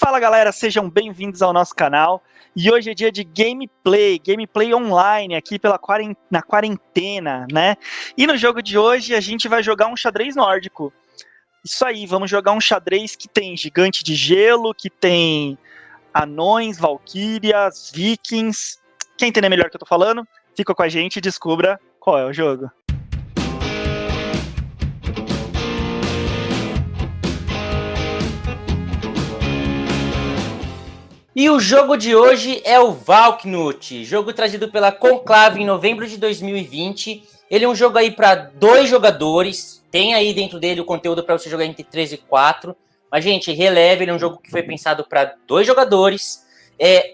Fala galera, sejam bem-vindos ao nosso canal. E hoje é dia de gameplay online aqui na quarentena, né? E no jogo de hoje a gente vai jogar um xadrez nórdico. Isso aí, vamos jogar um xadrez que tem gigante de gelo, que tem anões, valquírias, vikings. Quer entender melhor o que eu tô falando? Fica com a gente e descubra qual é o jogo. E o jogo de hoje é o Valknut, jogo trazido pela Conclave em novembro de 2020. Ele é um jogo aí para 2 jogadores, tem aí dentro dele o conteúdo para você jogar entre 3 e 4. Mas, gente, releve, ele é um jogo que foi pensado para 2 jogadores,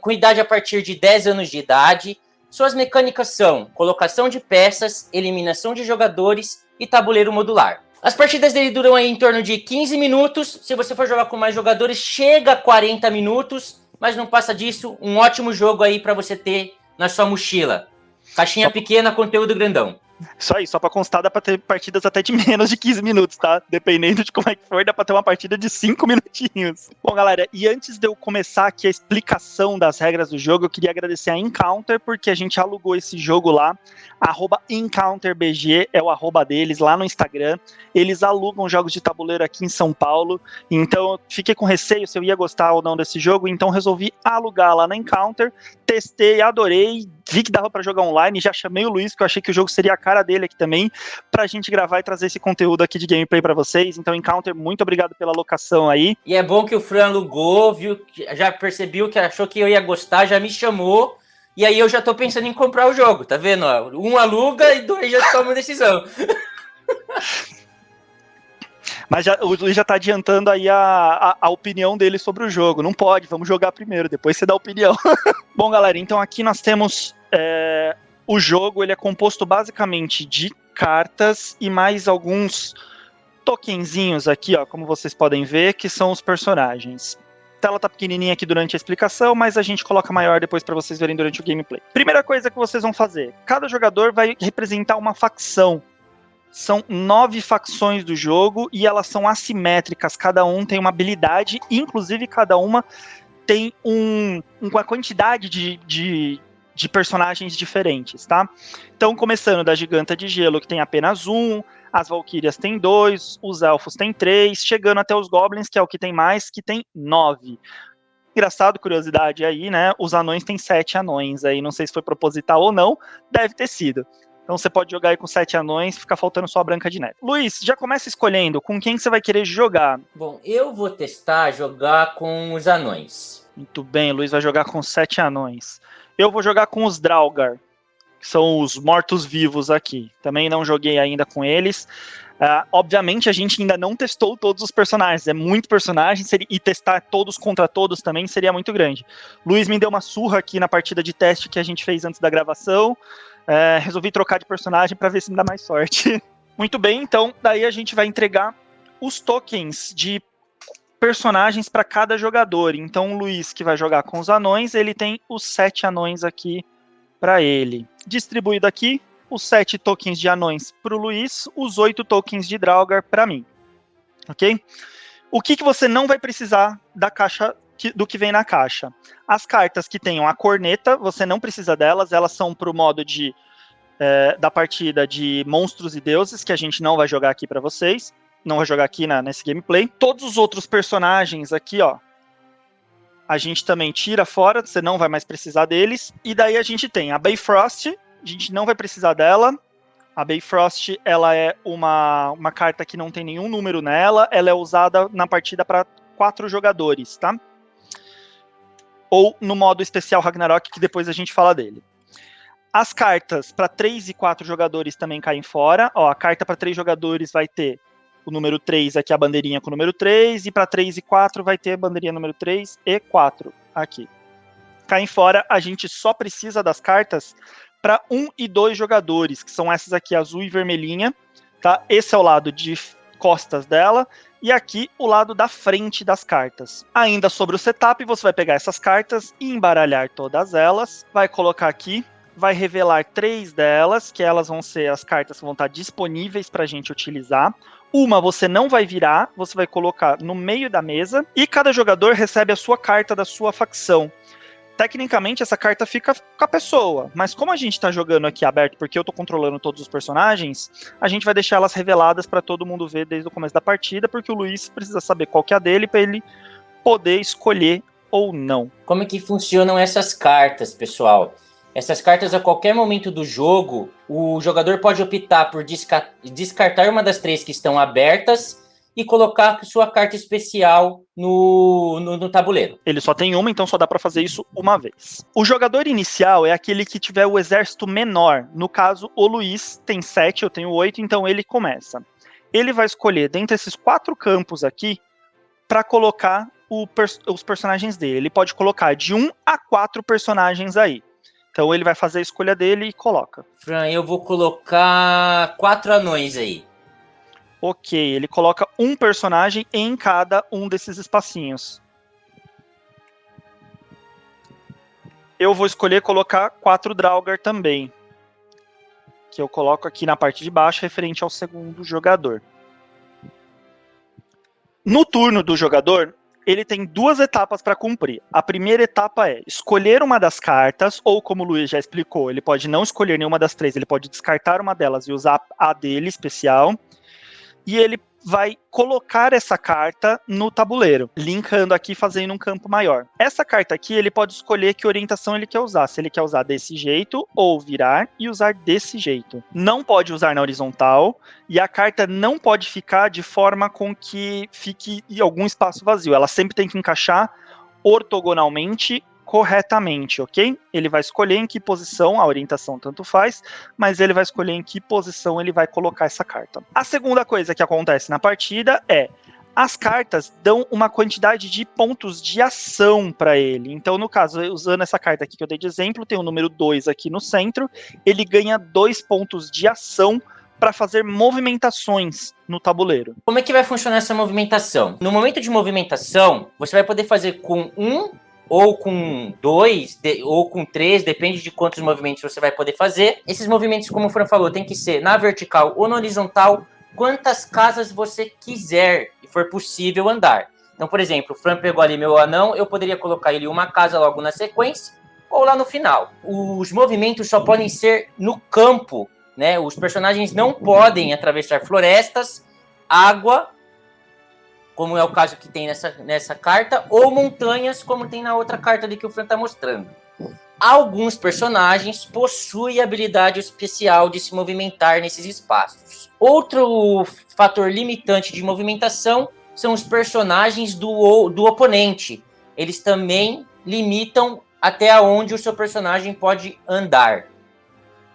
com idade a partir de 10 anos de idade. Suas mecânicas são colocação de peças, eliminação de jogadores e tabuleiro modular. As partidas dele duram aí em torno de 15 minutos, se você for jogar com mais jogadores, chega a 40 minutos. Mas não passa disso, um ótimo jogo aí para você ter na sua mochila. Caixinha pequena, conteúdo grandão. Isso aí, só pra constar, dá pra ter partidas até de menos de 15 minutos, tá? Dependendo de como é que for, dá pra ter uma partida de 5 minutinhos. Bom, galera, e antes de eu começar aqui a explicação das regras do jogo, eu queria agradecer a Encounter, porque a gente alugou esse jogo lá, @EncounterBG é o arroba deles, lá no Instagram. Eles alugam jogos de tabuleiro aqui em São Paulo, então eu fiquei com receio se eu ia gostar ou não desse jogo, então resolvi alugar lá na Encounter, testei, adorei, vi que dava pra jogar online, já chamei o Luiz, porque eu achei que o jogo seria a cara dele aqui também, pra gente gravar e trazer esse conteúdo aqui de gameplay pra vocês. Então, Encounter, muito obrigado pela locação aí. E é bom que o Fran alugou, viu? Já percebeu que achou que eu ia gostar, já me chamou. E aí eu já tô pensando em comprar o jogo, tá vendo? Um aluga e 2 já tomam decisão. Mas o Luiz já tá adiantando aí a opinião dele sobre o jogo. Não pode, vamos jogar primeiro, depois você dá a opinião. Bom, galera, então aqui nós temos... o jogo, ele é composto basicamente de cartas e mais alguns tokenzinhos aqui, ó, como vocês podem ver, que são os personagens. A tela tá pequenininha aqui durante a explicação, mas a gente coloca maior depois para vocês verem durante o gameplay. Primeira coisa que vocês vão fazer, cada jogador vai representar uma facção. São 9 facções do jogo e elas são assimétricas, cada um tem uma habilidade, inclusive cada uma tem uma quantidade de personagens diferentes, tá? Então, começando da Giganta de Gelo, que tem apenas 1, as Valquírias tem 2, os Elfos tem 3, chegando até os Goblins, que é o que tem mais, que tem 9. Engraçado, curiosidade aí, né? Os anões têm 7 anões aí, não sei se foi proposital ou não, deve ter sido. Então você pode jogar aí com 7 anões, fica faltando só a Branca de Neve. Luiz, já começa escolhendo com quem você vai querer jogar. Bom, eu vou testar jogar com os anões. Muito bem, Luiz vai jogar com 7 anões. Eu vou jogar com os Draugr, que são os mortos-vivos aqui. Também não joguei ainda com eles. Obviamente, a gente ainda não testou todos os personagens. É muito personagem, e testar todos contra todos também seria muito grande. Luiz me deu uma surra aqui na partida de teste que a gente fez antes da gravação. Resolvi trocar de personagem para ver se me dá mais sorte. Muito bem, então, daí a gente vai entregar os tokens de personagens para cada jogador. Então, o Luiz, que vai jogar com os anões, ele tem os 7 anões aqui para ele. Distribuído aqui, os 7 tokens de anões para o Luiz, os 8 tokens de Draugr para mim. Ok? O que você não vai precisar da caixa, do que vem na caixa? As cartas que tenham a corneta, você não precisa delas, elas são para o modo da partida de monstros e deuses, que a gente não vai jogar aqui para vocês. Não vai jogar aqui nesse gameplay. Todos os outros personagens aqui, ó, a gente também tira fora, você não vai mais precisar deles. E daí a gente tem a Bifrost, a gente não vai precisar dela. A Bifrost, ela é uma carta que não tem nenhum número nela, ela é usada na partida para 4 jogadores, tá? Ou no modo especial Ragnarok, que depois a gente fala dele. As cartas para 3 e 4 jogadores também caem fora. Ó, a carta para 3 jogadores vai ter o número 3 aqui, a bandeirinha com o número 3, e para 3 e 4 vai ter a bandeirinha número 3 e 4 aqui. Caem fora, a gente só precisa das cartas para 1 e 2 jogadores, que são essas aqui, azul e vermelhinha, tá? Esse é o lado de costas dela, e aqui o lado da frente das cartas. Ainda sobre o setup, você vai pegar essas cartas e embaralhar todas elas, vai colocar aqui, vai revelar 3 delas, que elas vão ser as cartas que vão estar disponíveis para a gente utilizar. Uma você não vai virar, você vai colocar no meio da mesa, e cada jogador recebe a sua carta da sua facção. Tecnicamente, essa carta fica com a pessoa, mas como a gente está jogando aqui aberto, porque eu estou controlando todos os personagens, a gente vai deixar elas reveladas para todo mundo ver desde o começo da partida, porque o Luiz precisa saber qual que é a dele, para ele poder escolher ou não. Como é que funcionam essas cartas, pessoal? Essas cartas, a qualquer momento do jogo, o jogador pode optar por descartar uma das 3 que estão abertas e colocar sua carta especial no tabuleiro. Ele só tem uma, então só dá para fazer isso uma vez. O jogador inicial é aquele que tiver o exército menor. No caso, o Luiz tem 7, eu tenho 8, então ele começa. Ele vai escolher dentre esses 4 campos aqui para colocar os personagens dele. Ele pode colocar de 1 a 4 personagens aí. Então ele vai fazer a escolha dele e coloca. Fran, eu vou colocar 4 anões aí. Ok, ele coloca um personagem em cada um desses espacinhos. Eu vou escolher colocar 4 Draugr também, que eu coloco aqui na parte de baixo, referente ao segundo jogador. No turno do jogador, ele tem 2 etapas para cumprir. A primeira etapa é escolher uma das cartas, ou como o Luiz já explicou, ele pode não escolher nenhuma das 3, ele pode descartar uma delas e usar a dele especial. E ele vai colocar essa carta no tabuleiro, linkando aqui, fazendo um campo maior. Essa carta aqui, ele pode escolher que orientação ele quer usar. Se ele quer usar desse jeito, ou virar e usar desse jeito. Não pode usar na horizontal, e a carta não pode ficar de forma com que fique em algum espaço vazio. Ela sempre tem que encaixar ortogonalmente, corretamente, ok? Ele vai escolher em que posição, a orientação tanto faz, mas ele vai escolher em que posição ele vai colocar essa carta. A segunda coisa que acontece na partida é as cartas dão uma quantidade de pontos de ação para ele. Então, no caso, usando essa carta aqui que eu dei de exemplo, tem o número 2 aqui no centro, ele ganha 2 pontos de ação para fazer movimentações no tabuleiro. Como é que vai funcionar essa movimentação? No momento de movimentação, você vai poder fazer com 1 ou com 2, ou com 3, depende de quantos movimentos você vai poder fazer. Esses movimentos, como o Fran falou, tem que ser na vertical ou na horizontal, quantas casas você quiser e for possível andar. Então, por exemplo, o Fran pegou ali meu anão, eu poderia colocar ele uma casa logo na sequência, ou lá no final. Os movimentos só podem ser no campo, né? Os personagens não podem atravessar florestas, água, como é o caso que tem nessa carta, ou montanhas, como tem na outra carta ali que o Fran está mostrando. Alguns personagens possuem a habilidade especial de se movimentar nesses espaços. Outro fator limitante de movimentação são os personagens do oponente. Eles também limitam até onde o seu personagem pode andar.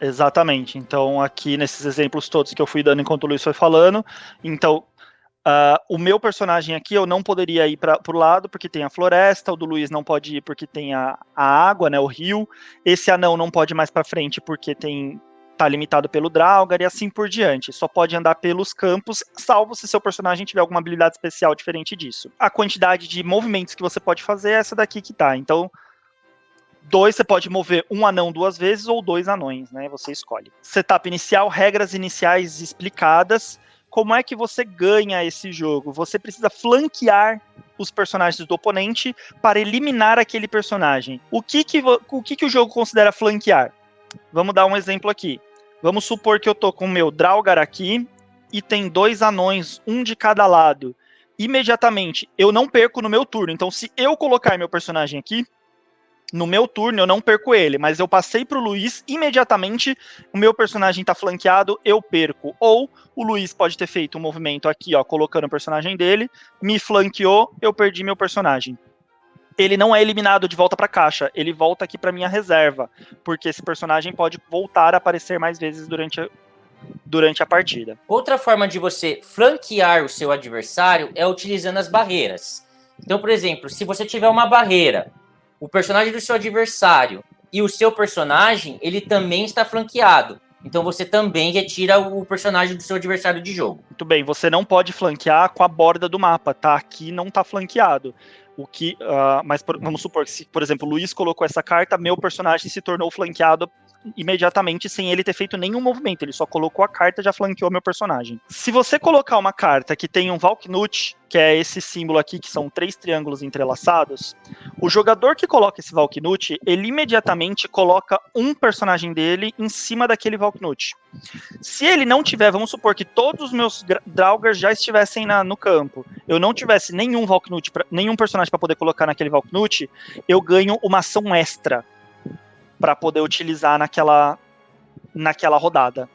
Exatamente. Então, aqui nesses exemplos todos que eu fui dando enquanto o Luiz foi falando, então... o meu personagem aqui, eu não poderia ir para o lado, porque tem a floresta, o do Luiz não pode ir porque tem a água, né, o rio, esse anão não pode ir mais para frente porque tá limitado pelo Draugr e assim por diante, só pode andar pelos campos, salvo se seu personagem tiver alguma habilidade especial diferente disso. A quantidade de movimentos que você pode fazer é essa daqui que tá, então 2 você pode mover um anão 2 vezes ou 2 anões, né, você escolhe. Setup inicial, regras iniciais explicadas. Como é que você ganha esse jogo? Você precisa flanquear os personagens do oponente para eliminar aquele personagem. O que o jogo considera flanquear? Vamos dar um exemplo aqui. Vamos supor que eu tô com o meu Draugr aqui e tem 2 anões, um de cada lado. Imediatamente, eu não perco no meu turno. Então, se eu colocar meu personagem aqui, no meu turno eu não perco ele, mas eu passei pro Luiz, imediatamente o meu personagem tá flanqueado, eu perco. Ou o Luiz pode ter feito um movimento aqui, ó, colocando o personagem dele, me flanqueou, eu perdi meu personagem. Ele não é eliminado de volta pra caixa, ele volta aqui pra minha reserva, porque esse personagem pode voltar a aparecer mais vezes durante a partida. Outra forma de você flanquear o seu adversário é utilizando as barreiras. Então, por exemplo, se você tiver uma barreira, o personagem do seu adversário e o seu personagem, ele também está flanqueado. Então você também retira o personagem do seu adversário de jogo. Muito bem, você não pode flanquear com a borda do mapa, tá? Aqui não tá flanqueado. Vamos supor que se, por exemplo, o Luiz colocou essa carta, meu personagem se tornou flanqueado imediatamente sem ele ter feito nenhum movimento. Ele só colocou a carta e já flanqueou meu personagem. Se você colocar uma carta que tem um Valknut, que é esse símbolo aqui, que são 3 triângulos entrelaçados, o jogador que coloca esse Valknut, ele imediatamente coloca um personagem dele em cima daquele Valknut. Se ele não tiver, vamos supor que todos os meus Draugr já estivessem no campo, eu não tivesse nenhum Valknut, nenhum personagem para poder colocar naquele Valknut, eu ganho uma ação extra para poder utilizar naquela rodada.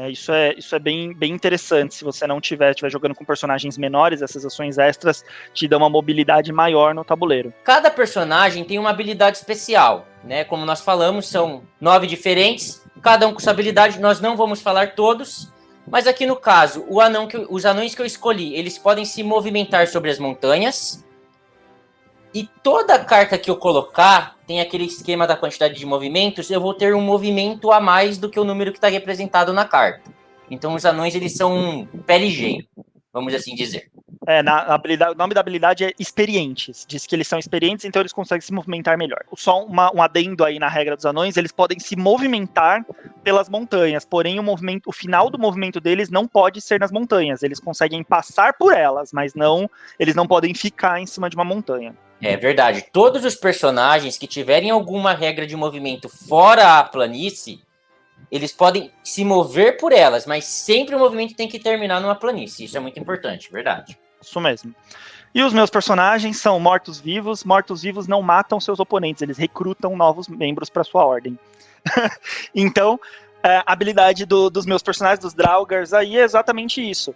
Isso é bem interessante. Se você não estiver jogando com personagens menores, essas ações extras te dão uma mobilidade maior no tabuleiro. Cada personagem tem uma habilidade especial, né? Como nós falamos, são 9 diferentes, cada um com sua habilidade. Nós não vamos falar todos, mas aqui no caso, os anões que eu escolhi, eles podem se movimentar sobre as montanhas. E toda carta que eu colocar, tem aquele esquema da quantidade de movimentos, eu vou ter um movimento a mais do que o número que está representado na carta. Então os anões, eles são pé ligeiro, vamos assim dizer. O nome da habilidade é experientes. Diz que eles são experientes, então eles conseguem se movimentar melhor. Só um adendo aí na regra dos anões, eles podem se movimentar pelas montanhas, porém o final do movimento deles não pode ser nas montanhas. Eles conseguem passar por elas, mas eles não podem ficar em cima de uma montanha. É verdade. Todos os personagens que tiverem alguma regra de movimento fora a planície, eles podem se mover por elas, mas sempre o movimento tem que terminar numa planície. Isso é muito importante, verdade. Isso mesmo. E os meus personagens são mortos-vivos. Mortos-vivos não matam seus oponentes, eles recrutam novos membros para sua ordem. Então, a habilidade dos meus personagens, dos Draugrs, aí é exatamente isso.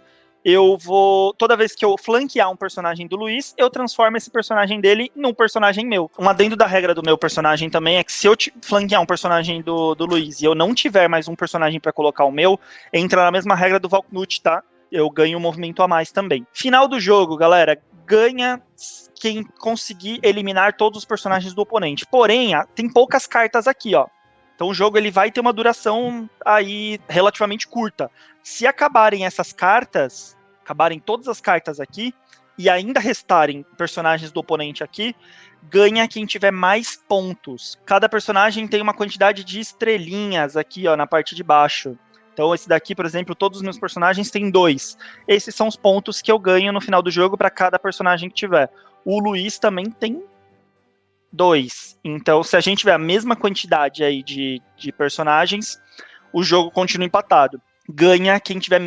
Toda vez que eu flanquear um personagem do Luiz, eu transformo esse personagem dele num personagem meu. Um adendo da regra do meu personagem também é que se eu flanquear um personagem do Luiz e eu não tiver mais um personagem para colocar o meu, entra na mesma regra do Valknut, tá? Eu ganho um movimento a mais também. Final do jogo, galera, ganha quem conseguir eliminar todos os personagens do oponente. Porém, tem poucas cartas aqui, ó. Então o jogo ele vai ter uma duração aí relativamente curta. Se acabarem essas cartas, acabarem todas as cartas aqui, e ainda restarem personagens do oponente aqui, ganha quem tiver mais pontos. Cada personagem tem uma quantidade de estrelinhas aqui, ó, na parte de baixo. Então esse daqui, por exemplo, todos os meus personagens têm 2. Esses são os pontos que eu ganho no final do jogo para cada personagem que tiver. O Luiz também tem 2. Então, se a gente tiver a mesma quantidade aí de personagens, o jogo continua empatado. Ganha quem tiver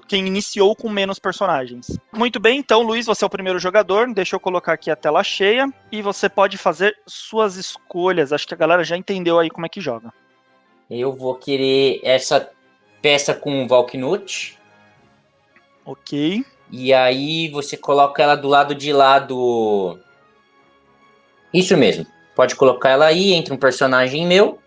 quem iniciou com menos personagens. Muito bem, então, Luiz, você é o primeiro jogador. Deixa eu colocar aqui a tela cheia e você pode fazer suas escolhas. Acho que a galera já entendeu aí como é que joga. Eu vou querer essa peça com o Valknut. Ok. E aí você coloca ela do lado de lá do... Isso mesmo. Pode colocar ela aí, entra um personagem meu.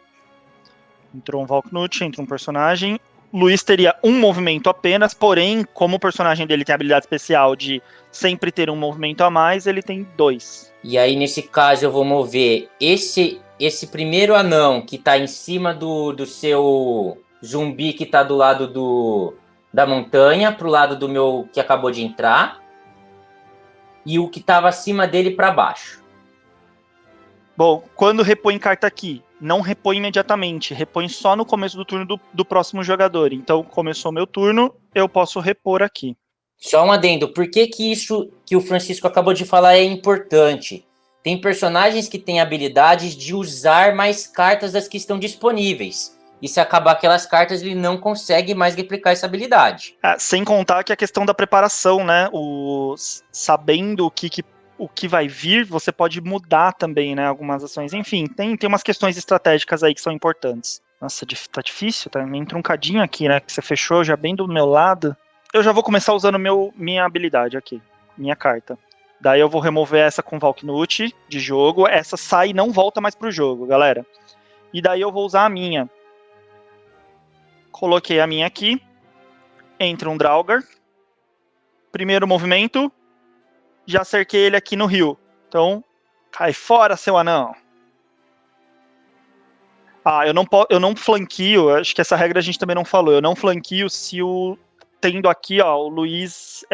Entrou um Valknut, entra um personagem. Luiz teria um movimento apenas, porém, como o personagem dele tem a habilidade especial de sempre ter um movimento a mais, ele tem 2. E aí, nesse caso, eu vou mover esse primeiro anão que tá em cima do seu zumbi que tá do lado da montanha, pro lado do meu que acabou de entrar. E o que tava acima dele para baixo. Bom, quando repõe carta aqui, não repõe imediatamente, repõe só no começo do turno do próximo jogador. Então, começou meu turno, eu posso repor aqui. Só um adendo, por que isso que o Francisco acabou de falar é importante? Tem personagens que têm habilidades de usar mais cartas das que estão disponíveis. E se acabar aquelas cartas, ele não consegue mais replicar essa habilidade. Sem contar que a questão da preparação, né? Sabendo o que vai vir, você pode mudar também, né? Algumas ações. Enfim, tem umas questões estratégicas aí que são importantes. Nossa, tá difícil, tá meio truncadinho aqui, né? Que você fechou já bem do meu lado. Eu já vou começar usando minha habilidade aqui, minha carta. Daí eu vou remover essa com Valknut de jogo. Essa sai e não volta mais pro jogo, galera. E daí eu vou usar a minha. Coloquei a minha aqui. Entra um Draugr. Primeiro movimento. Já cerquei ele aqui no rio. Então, cai fora, seu anão. Eu não flanqueio. Acho que essa regra a gente também não falou. Eu não flanqueio se tendo aqui, ó, o Luiz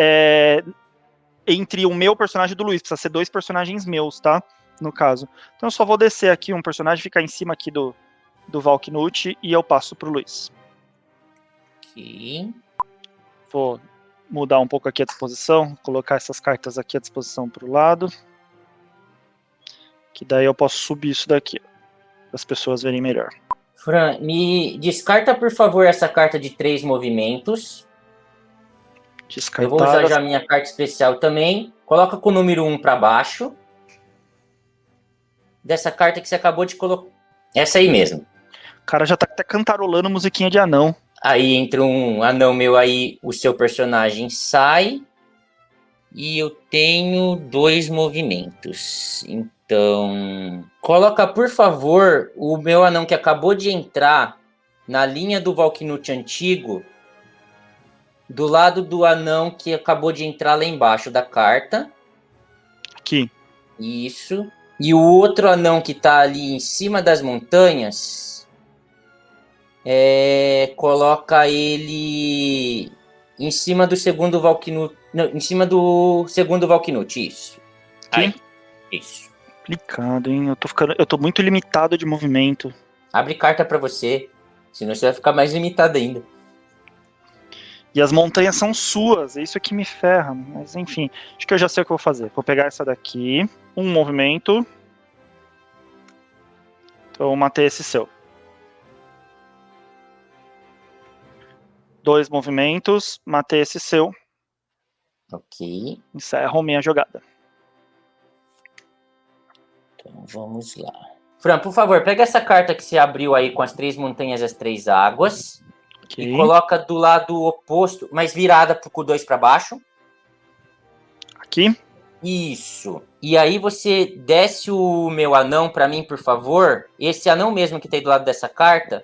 entre o meu personagem e do Luiz. Precisa ser 2 personagens meus, tá? No caso. Então eu só vou descer aqui um personagem, ficar em cima aqui do Valknut e eu passo pro Luiz. Ok. Vou mudar um pouco aqui a disposição, colocar essas cartas aqui à disposição pro lado. Que daí eu posso subir isso daqui, para as pessoas verem melhor. Fran, me descarta, por favor, essa carta de 3 movimentos. Eu vou usar já a minha carta especial também. Coloca com o número 1 para baixo. Dessa carta que você acabou de colocar. Essa aí mesmo. O cara já tá até cantarolando musiquinha de anão. Aí entra um anão meu aí, o seu personagem sai. E eu tenho 2 movimentos. Então, coloca, por favor, o meu anão que acabou de entrar na linha do Valknut antigo, do lado do anão que acabou de entrar lá embaixo da carta. Aqui. Isso. E o outro anão que tá ali em cima das montanhas, coloca ele em cima do segundo Valknut. Não, em cima do segundo Valknut, isso. Aqui? Aí, isso. Complicado, hein? Eu tô muito limitado de movimento. Abre carta pra você, senão você vai ficar mais limitado ainda. E as montanhas são suas, é isso que me ferra. Mas enfim, acho que eu já sei o que eu vou fazer. Vou pegar essa daqui, um movimento. Então eu matei esse seu. 2 movimentos, matei esse seu. Ok. Encerro minha jogada. Então vamos lá. Fran, por favor, pega essa carta que você abriu aí com as 3 montanhas e as 3 águas. Okay. E coloca do lado oposto, mas virada com o 2 para baixo. Aqui? Isso. E aí você desce o meu anão para mim, por favor. Esse anão mesmo que tem do lado dessa carta.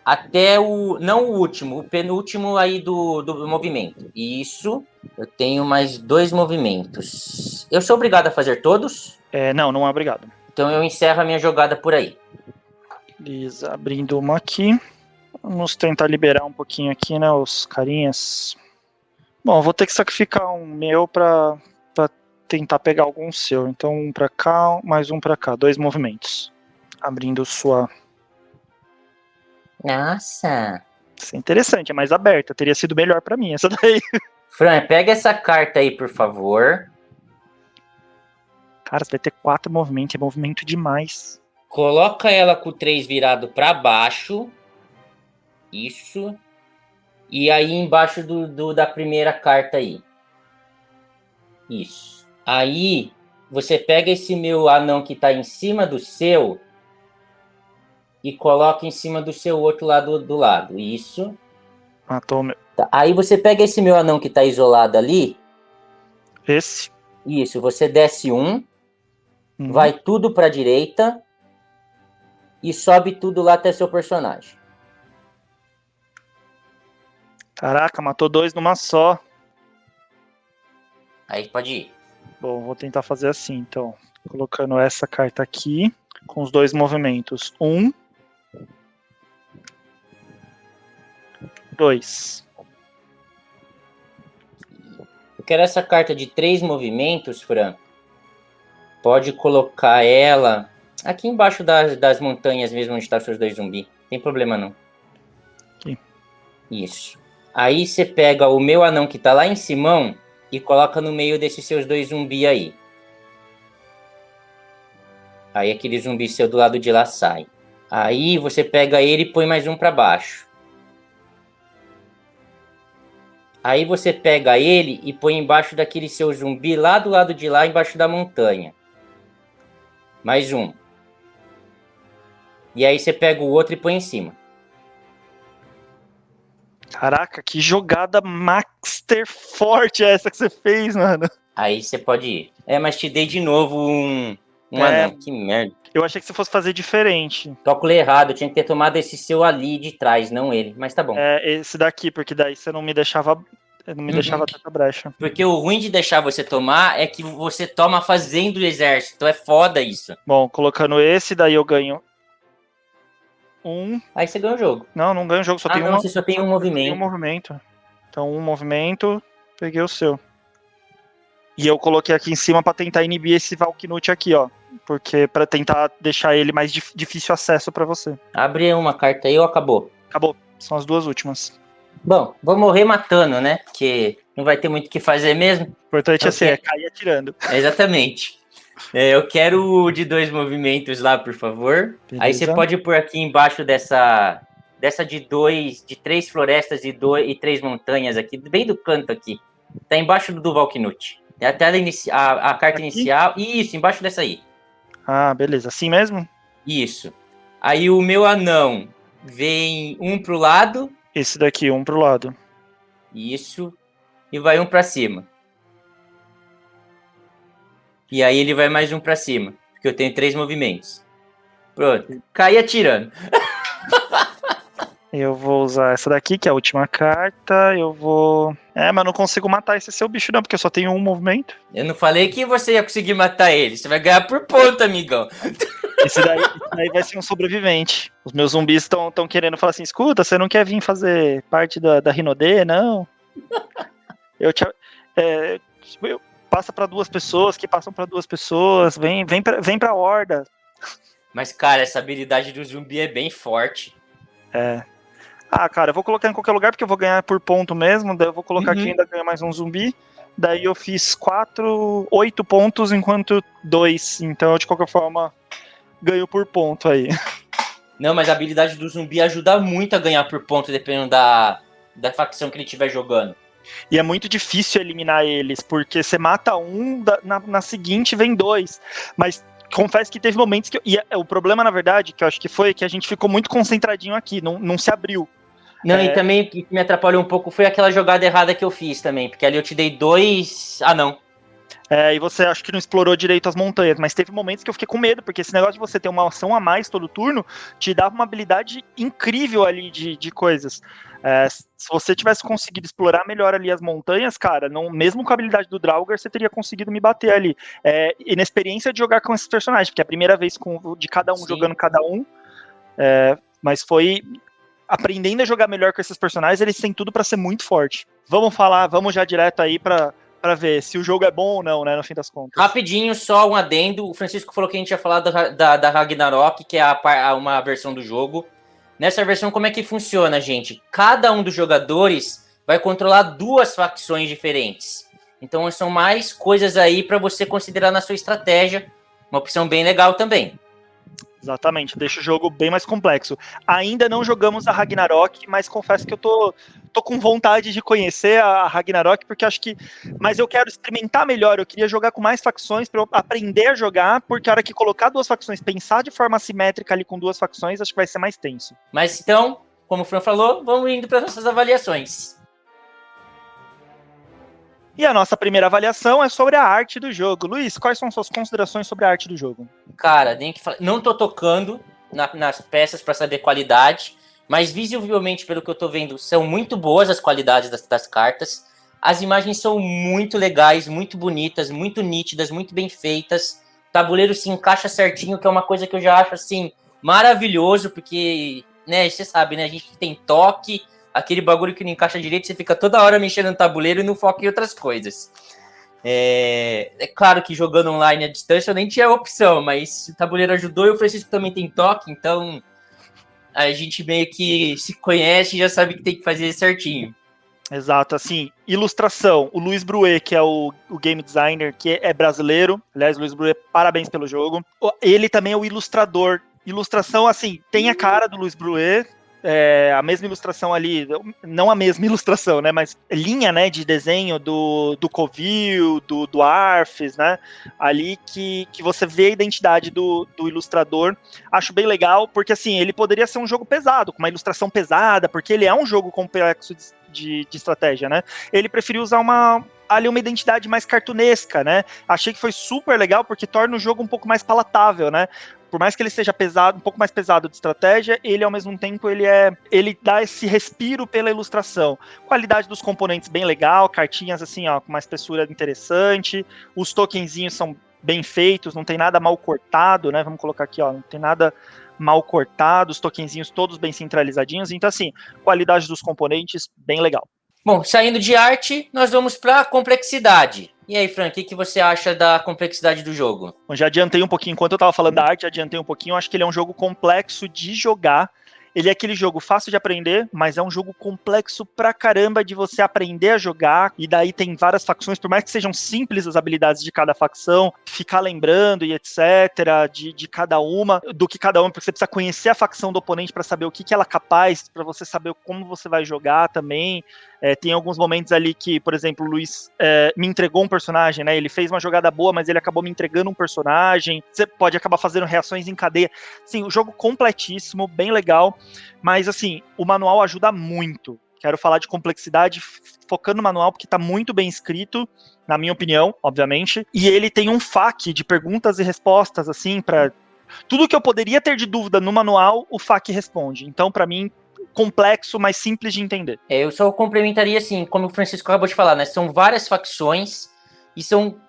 Até o... Não o último, o penúltimo aí do movimento. Isso. Eu tenho mais 2 movimentos. Eu sou obrigado a fazer todos? Não é obrigado. Então eu encerro a minha jogada por aí. Beleza, abrindo uma aqui. Vamos tentar liberar um pouquinho aqui, né, os carinhas. Bom, vou ter que sacrificar um meu pra tentar pegar algum seu. Então, um pra cá, mais um pra cá. 2 movimentos. Abrindo sua... Nossa! Isso é interessante, é mais aberta. Teria sido melhor pra mim essa daí. Fran, pega essa carta aí, por favor. Cara, você vai ter 4 movimentos. É movimento demais. Coloca ela com o 3 virado pra baixo. Isso. E aí embaixo da primeira carta aí. Isso. Aí você pega esse meu anão que tá em cima do seu e coloca em cima do seu outro lado do lado. Isso. Matou o meu. Tá. Aí você pega esse meu anão que tá isolado ali. Esse. Isso. Você desce um. Vai tudo pra direita. E sobe tudo lá até seu personagem. Caraca, matou 2 numa só. Aí pode ir. Bom, vou tentar fazer assim, então. Colocando essa carta aqui, com os 2 movimentos. 1. 2. Eu quero essa carta de 3 movimentos, Fran. Pode colocar ela aqui embaixo das montanhas mesmo, onde estão os seus 2 zumbis. Não tem problema, não. Aqui. Isso. Aí você pega o meu anão que tá lá em cima e coloca no meio desses seus 2 zumbis aí. Aí aquele zumbi seu do lado de lá sai. Aí você pega ele e põe mais um para baixo. Aí você pega ele e põe embaixo daquele seu zumbi lá do lado de lá, embaixo da montanha. Mais um. E aí você pega o outro e põe em cima. Caraca, que jogada master forte é essa que você fez, mano. Aí você pode ir. Mas te dei de novo um anão. Que merda. Eu achei que você fosse fazer diferente. Calculei errado, eu tinha que ter tomado esse seu ali de trás, não ele. Mas tá bom. Esse daqui, porque daí você não me deixava... deixava tanta brecha. Porque o ruim de deixar você tomar é que você toma fazendo o exército. É foda isso. Bom, colocando esse, daí eu ganho... Aí você ganha o jogo. Não ganho o jogo, só tem você só tem um movimento. Tem um movimento. Então, um movimento, peguei o seu. E eu coloquei aqui em cima pra tentar inibir esse Valknut aqui, ó. porque para tentar deixar ele mais difícil acesso para você. Abre uma carta aí ou acabou? Acabou, são as 2 últimas. Bom, vou morrer matando, né? Porque não vai ter muito o que fazer mesmo. O importante é cair atirando. Exatamente. Eu quero o de 2 movimentos lá, por favor. Beleza. Aí você pode pôr aqui embaixo dessa de 3 florestas e 3 montanhas aqui, bem do canto aqui. Tá embaixo do Valknut. É a tela a carta aqui? Inicial. Isso, embaixo dessa aí. Ah, beleza. Assim mesmo? Isso. Aí o meu anão vem um pro lado. Esse daqui, um pro lado. Isso. E vai um pra cima. E aí ele vai mais um pra cima. Porque eu tenho 3 movimentos. Pronto. Cai atirando. Eu vou usar essa daqui, que é a última carta. Eu vou... mas não consigo matar esse seu bicho não, porque eu só tenho um movimento. Eu não falei que você ia conseguir matar ele. Você vai ganhar por ponto, amigão. Esse daí vai ser um sobrevivente. Os meus zumbis estão querendo falar assim, escuta, você não quer vir fazer parte da Rinodê, não? Passa para 2 pessoas, que passam para 2 pessoas, vem pra horda. Mas, cara, essa habilidade do zumbi é bem forte. Cara, eu vou colocar em qualquer lugar, porque eu vou ganhar por ponto mesmo, daí eu vou colocar aqui e ainda ganho mais um zumbi. Daí eu fiz 8 pontos, enquanto 2, então de qualquer forma ganho por ponto aí. Não, mas a habilidade do zumbi ajuda muito a ganhar por ponto, dependendo da facção que ele estiver jogando. E é muito difícil eliminar eles, porque você mata um, na seguinte vem 2. Mas confesso que teve momentos que... o problema, na verdade, que eu acho que foi que a gente ficou muito concentradinho aqui, não se abriu. Não, e também o que me atrapalhou um pouco foi aquela jogada errada que eu fiz também, porque ali eu te dei 2... Ah, não. E você acho que não explorou direito as montanhas, mas teve momentos que eu fiquei com medo, porque esse negócio de você ter uma ação a mais todo turno te dava uma habilidade incrível ali de coisas. Se você tivesse conseguido explorar melhor ali as montanhas, cara, mesmo com a habilidade do Draugr, você teria conseguido me bater ali. Inexperiência de jogar com esses personagens, porque é a primeira vez de cada um Sim. Jogando cada um, mas foi aprendendo a jogar melhor com esses personagens, eles têm tudo para ser muito forte. Vamos já direto aí para ver se o jogo é bom ou não, né, no fim das contas. Rapidinho, só um adendo. O Francisco falou que a gente ia falar da Ragnarok, que é uma versão do jogo. Nessa versão, como é que funciona, gente? Cada um dos jogadores vai controlar 2 facções diferentes. Então, são mais coisas aí para você considerar na sua estratégia. Uma opção bem legal também. Exatamente, deixa o jogo bem mais complexo. Ainda não jogamos a Ragnarok, mas confesso que eu tô com vontade de conhecer a Ragnarok, porque acho que... Mas eu quero experimentar melhor, eu queria jogar com mais facções para eu aprender a jogar, porque a hora que colocar 2 facções, pensar de forma assimétrica ali com 2 facções, acho que vai ser mais tenso. Mas então, como o Fran falou, vamos indo para nossas avaliações. E a nossa primeira avaliação é sobre a arte do jogo. Luiz, quais são suas considerações sobre a arte do jogo? Cara, não tô tocando nas peças para saber qualidade, mas visivelmente, pelo que eu tô vendo, são muito boas as qualidades das cartas. As imagens são muito legais, muito bonitas, muito nítidas, muito bem feitas. O tabuleiro se encaixa certinho, que é uma coisa que eu já acho, assim, maravilhoso, porque, né, você sabe, né, a gente tem toque, aquele bagulho que não encaixa direito, você fica toda hora mexendo no tabuleiro e não foca em outras coisas. É claro que jogando online à distância eu nem tinha opção, mas o tabuleiro ajudou e o Francisco também tem toque, então a gente meio que se conhece e já sabe que tem que fazer certinho. Exato, assim, ilustração, o Luiz Bruet, que é o game designer, que é brasileiro, aliás, Luiz Bruet, parabéns pelo jogo, ele também é o ilustrador, ilustração, assim, tem a cara do Luiz Bruet, a mesma ilustração ali, não a mesma ilustração, né, mas linha, né, de desenho do Covil, do Arfes, né, ali que você vê a identidade do ilustrador. Acho bem legal, porque assim, ele poderia ser um jogo pesado, com uma ilustração pesada, porque ele é um jogo complexo de estratégia, né, ele preferiu usar uma identidade mais cartunesca, né, achei que foi super legal, porque torna o jogo um pouco mais palatável, né, por mais que ele seja pesado, um pouco mais pesado de estratégia, ele ao mesmo tempo ele dá esse respiro pela ilustração. Qualidade dos componentes bem legal, cartinhas assim, ó, com uma espessura interessante, os tokenzinhos são bem feitos, não tem nada mal cortado, né? Vamos colocar aqui, ó, não tem nada mal cortado, os tokenzinhos todos bem centralizadinhos, então assim, qualidade dos componentes bem legal. Bom, saindo de arte, nós vamos para complexidade. E aí, Fran, o que você acha da complexidade do jogo? Eu já adiantei um pouquinho, enquanto eu tava falando da arte, adiantei um pouquinho, eu acho que ele é um jogo complexo de jogar. Ele é aquele jogo fácil de aprender, mas é um jogo complexo pra caramba de você aprender a jogar, e daí tem várias facções, por mais que sejam simples as habilidades de cada facção, ficar lembrando e etc, de cada uma, do que cada uma, porque você precisa conhecer a facção do oponente pra saber o que ela é capaz, pra você saber como você vai jogar também. Tem alguns momentos ali que, por exemplo, o Luiz me entregou um personagem, né? Ele fez uma jogada boa, mas ele acabou me entregando um personagem. Você pode acabar fazendo reações em cadeia. Sim, o jogo completíssimo, bem legal. Mas, assim, o manual ajuda muito. Quero falar de complexidade focando no manual, porque está muito bem escrito, na minha opinião, obviamente. E ele tem um FAQ de perguntas e respostas, assim, para tudo que eu poderia ter de dúvida no manual, o FAQ responde. Então, para mim, complexo, mas simples de entender. Eu só complementaria assim, como o Francisco acabou de falar, né? São várias facções e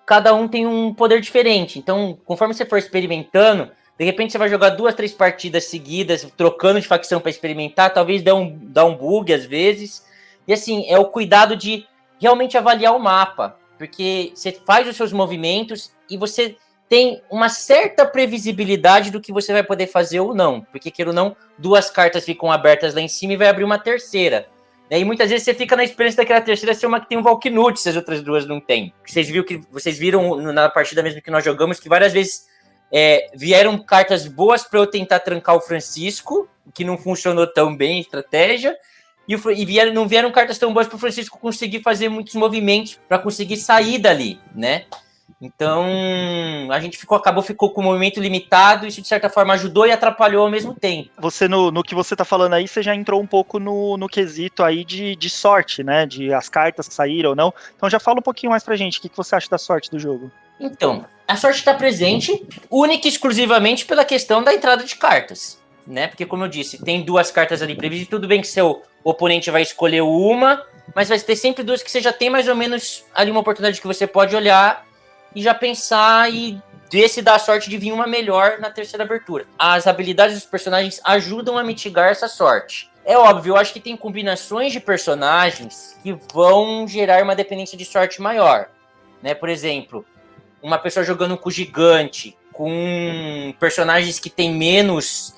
cada um tem um poder diferente. Então, conforme você for experimentando, de repente você vai jogar 2, 3 partidas seguidas, trocando de facção para experimentar, talvez dê um bug às vezes. E assim, é o cuidado de realmente avaliar o mapa, porque você faz os seus movimentos e você tem uma certa previsibilidade do que você vai poder fazer ou não, porque queira ou não, 2 cartas ficam abertas lá em cima e vai abrir uma terceira. E muitas vezes você fica na experiência daquela terceira ser uma que tem um Valknut, se as outras 2 não tem. Vocês viram na partida mesmo que nós jogamos que várias vezes vieram cartas boas para eu tentar trancar o Francisco, que não funcionou tão bem a estratégia, e não vieram cartas tão boas para o Francisco conseguir fazer muitos movimentos para conseguir sair dali, né? Então, a gente ficou com o movimento limitado, e isso de certa forma ajudou e atrapalhou ao mesmo tempo. Você, no que você tá falando aí, você já entrou um pouco no quesito aí de sorte, né? De as cartas saíram ou não. Então já fala um pouquinho mais pra gente, o que você acha da sorte do jogo? Então, a sorte está presente única e exclusivamente pela questão da entrada de cartas, né? Porque, como eu disse, tem 2 cartas ali previstas, tudo bem que seu oponente vai escolher uma, mas vai ter sempre 2 que você já tem mais ou menos ali uma oportunidade que você pode olhar e já pensar e ver se dá a sorte de vir uma melhor na terceira abertura. As habilidades dos personagens ajudam a mitigar essa sorte. É óbvio, eu acho que tem combinações de personagens que vão gerar uma dependência de sorte maior, né? Por exemplo, uma pessoa jogando com gigante, com personagens que tem menos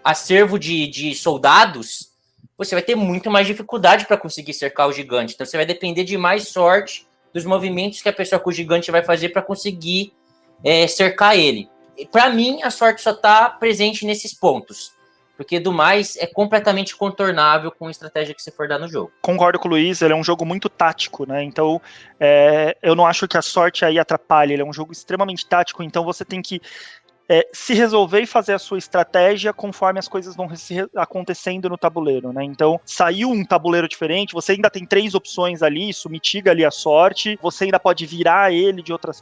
acervo de soldados, você vai ter muito mais dificuldade para conseguir cercar o gigante. Então você vai depender de mais sorte dos movimentos que a pessoa com o gigante vai fazer para conseguir cercar ele. Para mim, a sorte só está presente nesses pontos, porque do mais é completamente contornável com a estratégia que você for dar no jogo. Concordo com o Luiz, ele é um jogo muito tático, né? Então, eu não acho que a sorte aí atrapalhe, ele é um jogo extremamente tático, então você tem que se resolver e fazer a sua estratégia conforme as coisas vão acontecendo no tabuleiro, né? Então, saiu um tabuleiro diferente, você ainda tem 3 opções ali, isso mitiga ali a sorte, você ainda pode virar ele de outras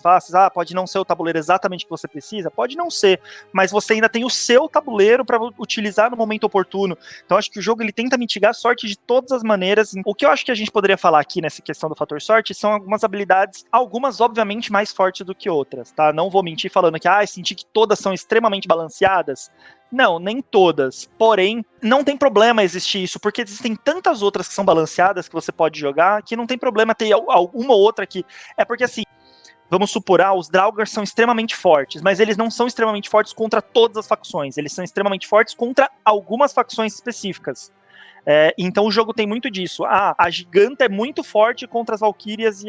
faces, pode não ser o tabuleiro exatamente que você precisa, pode não ser, mas você ainda tem o seu tabuleiro para utilizar no momento oportuno. Então, acho que o jogo ele tenta mitigar a sorte de todas as maneiras. O que eu acho que a gente poderia falar aqui nessa questão do fator sorte são algumas habilidades, algumas obviamente mais fortes do que outras, tá? Não vou mentir falando que sentir que todas são extremamente balanceadas. Não, nem todas. Porém, não tem problema existir isso, porque existem tantas outras que são balanceadas que você pode jogar, que não tem problema ter alguma ou outra que... É porque assim, vamos supor, os Draugr são extremamente fortes, mas eles não são extremamente fortes contra todas as facções, eles são extremamente fortes contra algumas facções específicas. Então o jogo tem muito disso. A giganta é muito forte contra as valquírias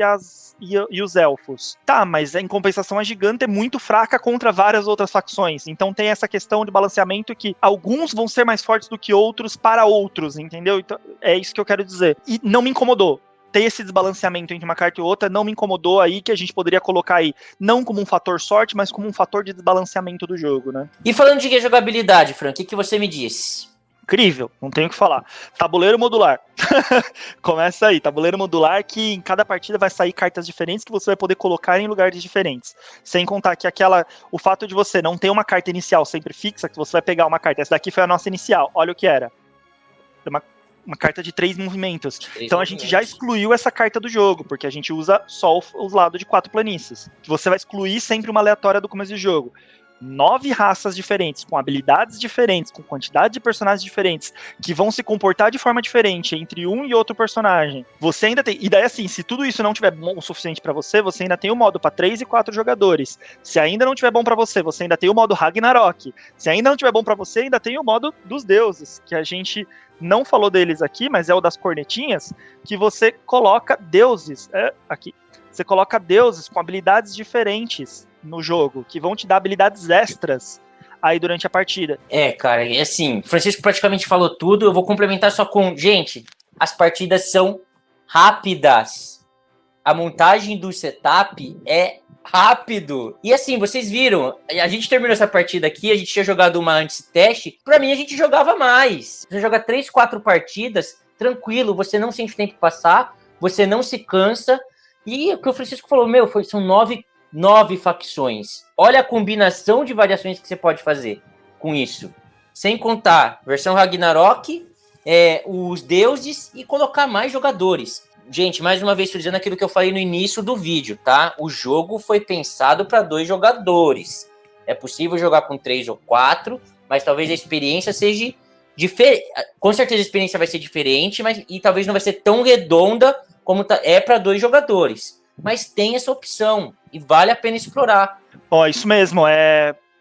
e os elfos. Tá, mas em compensação a giganta é muito fraca contra várias outras facções. Então tem essa questão de balanceamento que alguns vão ser mais fortes do que outros para outros, entendeu? Então, é isso que eu quero dizer. E não me incomodou. Ter esse desbalanceamento entre uma carta e outra não me incomodou aí, que a gente poderia colocar aí, não como um fator sorte, mas como um fator de desbalanceamento do jogo, né? E falando de jogabilidade, Fran, o que você me diz? Incrível, não tenho o que falar. Tabuleiro modular. Começa aí, tabuleiro modular que em cada partida vai sair cartas diferentes que você vai poder colocar em lugares diferentes. Sem contar que o fato de você não ter uma carta inicial sempre fixa, que você vai pegar uma carta, essa daqui foi a nossa inicial, olha o que era. Uma carta de 3 movimentos. Então a gente já excluiu essa carta do jogo, porque a gente usa só os lados de 4 planícies. Você vai excluir sempre uma aleatória do começo do jogo. 9 raças diferentes, com habilidades diferentes, com quantidade de personagens diferentes, que vão se comportar de forma diferente entre um e outro personagem. Você ainda tem. E daí, assim, se tudo isso não tiver bom o suficiente pra você, você ainda tem o modo pra 3 e 4 jogadores. Se ainda não tiver bom pra você, você ainda tem o modo Ragnarok. Se ainda não tiver bom pra você, ainda tem o modo dos deuses, que a gente não falou deles aqui, mas é o das cornetinhas, que você coloca deuses. Aqui. Você coloca deuses com habilidades diferentes no jogo, que vão te dar habilidades extras aí durante a partida. Cara, e assim, o Francisco praticamente falou tudo, eu vou complementar só com, gente, as partidas são rápidas. A montagem do setup é rápido. E assim, vocês viram, a gente terminou essa partida aqui, a gente tinha jogado uma antes teste, pra mim a gente jogava mais. Você joga 3, 4 partidas, tranquilo, você não sente o tempo passar, você não se cansa, e o que o Francisco falou, são 9 facções. Olha a combinação de variações que você pode fazer com isso. Sem contar versão Ragnarok, os deuses e colocar mais jogadores. Gente, mais uma vez, dizendo aquilo que eu falei no início do vídeo, tá? O jogo foi pensado para 2 jogadores. É possível jogar com 3 ou 4, mas talvez a experiência seja diferente. Com certeza a experiência vai ser diferente, e talvez não vai ser tão redonda como é para 2 jogadores. Mas tem essa opção e vale a pena explorar. Isso mesmo,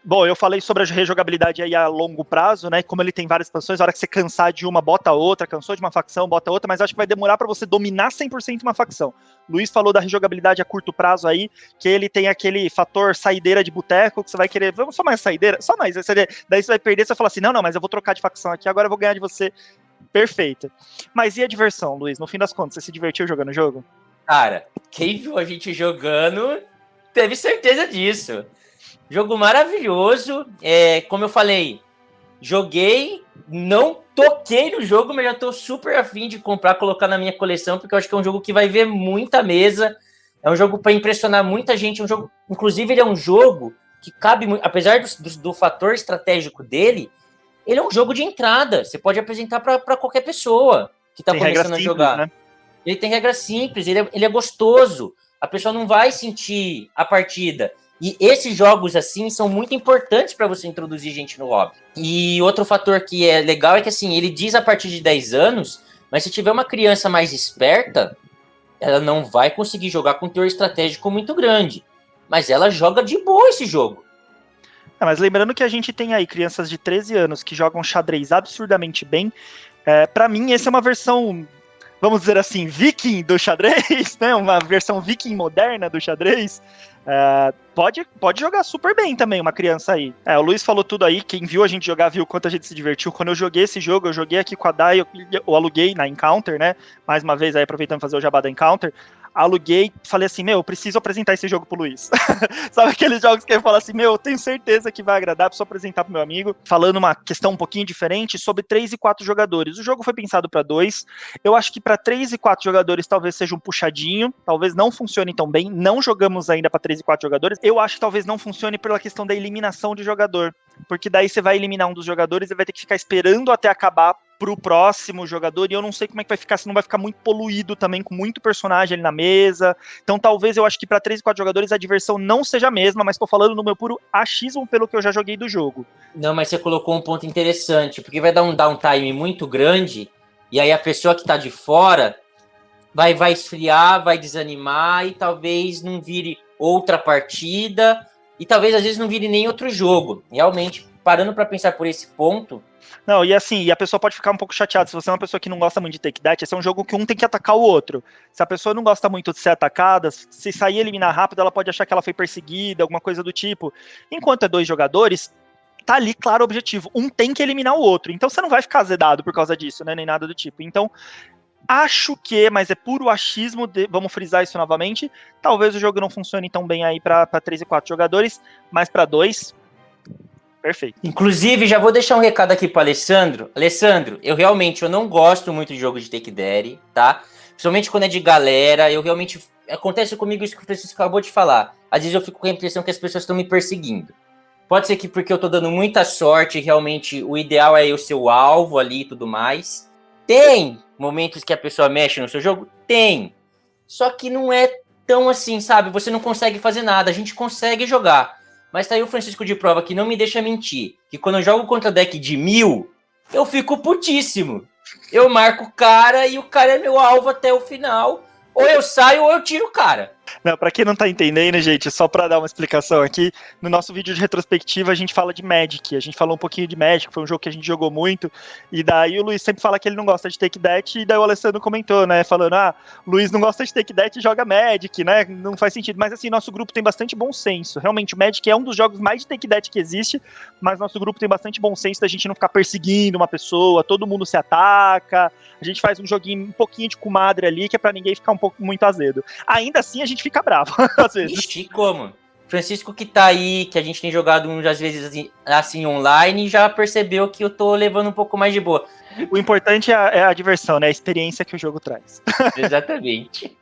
Bom, eu falei sobre a rejogabilidade aí a longo prazo, né? Como ele tem várias expansões, a hora que você cansar de uma, bota outra, cansou de uma facção, bota outra, mas acho que vai demorar para você dominar 100% uma facção. Luiz falou da rejogabilidade a curto prazo aí, que ele tem aquele fator saideira de boteco, que você vai querer, vamos só mais saideira, só mais, daí você vai perder, você vai falar assim, não, mas eu vou trocar de facção aqui, agora eu vou ganhar de você. Perfeito. Mas e a diversão, Luiz? No fim das contas, você se divertiu jogando o jogo? Cara, quem viu a gente jogando teve certeza disso. Jogo maravilhoso, como eu falei, joguei, não toquei no jogo, mas já tô super afim de comprar, colocar na minha coleção, porque eu acho que é um jogo que vai ver muita mesa, é um jogo para impressionar muita gente, inclusive ele é um jogo que cabe, apesar do fator estratégico dele, ele é um jogo de entrada, você pode apresentar para qualquer pessoa que tá começando a jogar. Né? Ele tem regras simples, ele é gostoso, a pessoa não vai sentir a partida. E esses jogos, assim, são muito importantes para você introduzir gente no hobby. E outro fator que é legal é que, assim, ele diz a partir de 10 anos, mas se tiver uma criança mais esperta, ela não vai conseguir jogar com um teor estratégico muito grande. Mas ela joga de boa esse jogo. Mas lembrando que a gente tem aí crianças de 13 anos que jogam xadrez absurdamente bem. Para mim, essa é uma versão, vamos dizer assim, viking do xadrez, né? Uma versão viking moderna do xadrez. Pode jogar super bem também uma criança aí. O Luiz falou tudo aí, quem viu a gente jogar viu o quanto a gente se divertiu. Quando eu joguei esse jogo, eu joguei aqui com a Dai, eu aluguei na Encounter, né? Mais uma vez aí, aproveitando fazer o jabá da Encounter. Aluguei, falei assim, eu preciso apresentar esse jogo pro Luiz. Sabe aqueles jogos que ele fala assim, eu tenho certeza que vai agradar, preciso apresentar pro meu amigo. Falando uma questão um pouquinho diferente sobre 3 e 4 jogadores. O jogo foi pensado para 2. Eu acho que para 3 e 4 jogadores talvez seja um puxadinho, talvez não funcione tão bem. Não jogamos ainda para 3 e 4 jogadores. Eu acho que talvez não funcione pela questão da eliminação de jogador. Porque daí você vai eliminar um dos jogadores e vai ter que ficar esperando até acabar pro próximo jogador, e eu não sei como é que vai ficar, se não vai ficar muito poluído também, com muito personagem ali na mesa. Então talvez eu acho que para 3 e 4 jogadores a diversão não seja a mesma, mas tô falando no meu puro achismo pelo que eu já joguei do jogo. Não, mas você colocou um ponto interessante, porque vai dar um downtime muito grande, e aí a pessoa que tá de fora vai esfriar, vai desanimar, e talvez não vire outra partida, e talvez às vezes não vire nem outro jogo. Realmente, parando para pensar por esse ponto. Não, e assim, e a pessoa pode ficar um pouco chateada. Se você é uma pessoa que não gosta muito de take that, esse é um jogo que um tem que atacar o outro. Se a pessoa não gosta muito de ser atacada, se sair e eliminar rápido, ela pode achar que ela foi perseguida, alguma coisa do tipo. Enquanto é 2 jogadores, tá ali claro o objetivo. Um tem que eliminar o outro. Então você não vai ficar azedado por causa disso, né? Nem nada do tipo. Então, acho que, mas é puro achismo, vamos frisar isso novamente, talvez o jogo não funcione tão bem aí para 3 e 4 jogadores, mas para 2, perfeito. Inclusive, já vou deixar um recado aqui para Alessandro. Alessandro, eu não gosto muito de jogo de Take Daddy, tá? Principalmente quando é de galera, eu realmente... Acontece comigo isso que o Francisco acabou de falar. Às vezes eu fico com a impressão que as pessoas estão me perseguindo. Pode ser que porque eu tô dando muita sorte, realmente o ideal é o seu alvo ali e tudo mais. Tem momentos que a pessoa mexe no seu jogo? Tem. Só que não é tão assim, sabe? Você não consegue fazer nada. A gente consegue jogar. Mas tá aí o Francisco de prova que não me deixa mentir, que quando eu jogo contra deck de 1000, eu fico putíssimo. Eu marco o cara e o cara é meu alvo até o final. Ou eu saio ou eu tiro o cara. Não, pra quem não tá entendendo, gente, só pra dar uma explicação aqui, no nosso vídeo de retrospectiva a gente fala de Magic, a gente falou um pouquinho de Magic, foi um jogo que a gente jogou muito, e daí o Luiz sempre fala que ele não gosta de Take That, e daí o Alessandro comentou, né, falando, o Luiz não gosta de Take That e joga Magic, né, não faz sentido, mas assim, nosso grupo tem bastante bom senso, realmente o Magic é um dos jogos mais de Take That que existe, mas nosso grupo tem bastante bom senso da gente não ficar perseguindo uma pessoa, todo mundo se ataca, a gente faz um joguinho, um pouquinho de comadre ali, que é pra ninguém ficar um pouco muito azedo. Ainda assim, a gente fica bravo, às vezes. Ixi, como? Francisco que tá aí, que a gente tem jogado às vezes assim online, já percebeu que eu tô levando um pouco mais de boa. O importante é a diversão, né? A experiência que o jogo traz. Exatamente.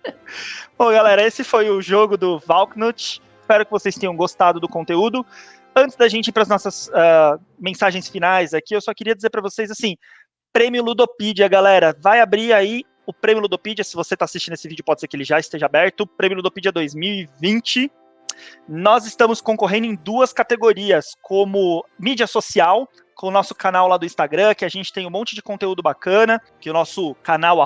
Bom, galera, esse foi o jogo do Valknut. Espero que vocês tenham gostado do conteúdo. Antes da gente ir para as nossas mensagens finais aqui, eu só queria dizer para vocês assim, Prêmio Ludopedia, galera, vai abrir aí o Prêmio Ludopedia, se você está assistindo esse vídeo, pode ser que ele já esteja aberto, Prêmio Ludopedia 2020. Nós estamos concorrendo em 2 categorias, como mídia social, com o nosso canal lá do Instagram, que a gente tem um monte de conteúdo bacana, que é o nosso canal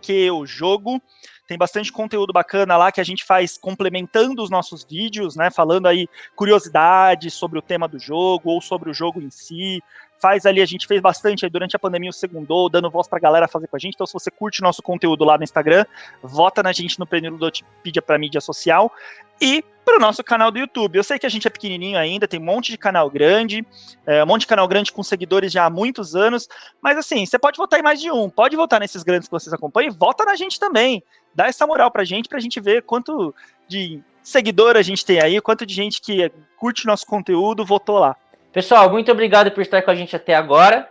@QEoJogo, tem bastante conteúdo bacana lá que a gente faz complementando os nossos vídeos, né, falando aí curiosidades sobre o tema do jogo, ou sobre o jogo em si, faz ali, a gente fez bastante aí durante a pandemia o Segundou, dando voz pra galera fazer com a gente, então se você curte nosso conteúdo lá no Instagram, vota na gente no Prêmio Ludopedia pra mídia social, e pro nosso canal do YouTube. Eu sei que a gente é pequenininho ainda, tem um monte de canal grande, um monte de canal grande com seguidores já há muitos anos, mas assim, você pode votar em mais de um, pode votar nesses grandes que vocês acompanham, e vota na gente também, dá essa moral pra gente ver quanto de seguidor a gente tem aí, quanto de gente que curte nosso conteúdo votou lá. Pessoal, muito obrigado por estar com a gente até agora.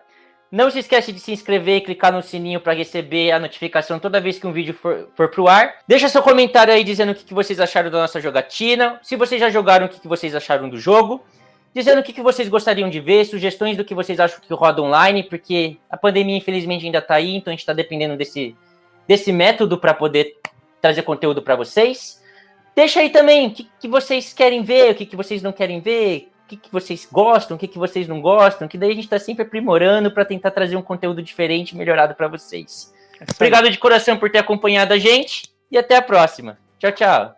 Não se esquece de se inscrever e clicar no sininho para receber a notificação toda vez que um vídeo for pro ar. Deixa seu comentário aí dizendo o que vocês acharam da nossa jogatina. Se vocês já jogaram, o que vocês acharam do jogo. Dizendo o que vocês gostariam de ver, sugestões do que vocês acham que roda online, porque a pandemia infelizmente ainda está aí, então a gente está dependendo desse método para poder trazer conteúdo para vocês. Deixa aí também o que vocês querem ver, o que vocês não querem ver, o que vocês gostam, o que vocês não gostam, que daí a gente está sempre aprimorando para tentar trazer um conteúdo diferente e melhorado para vocês. Obrigado de coração por ter acompanhado a gente e até a próxima. Tchau, tchau.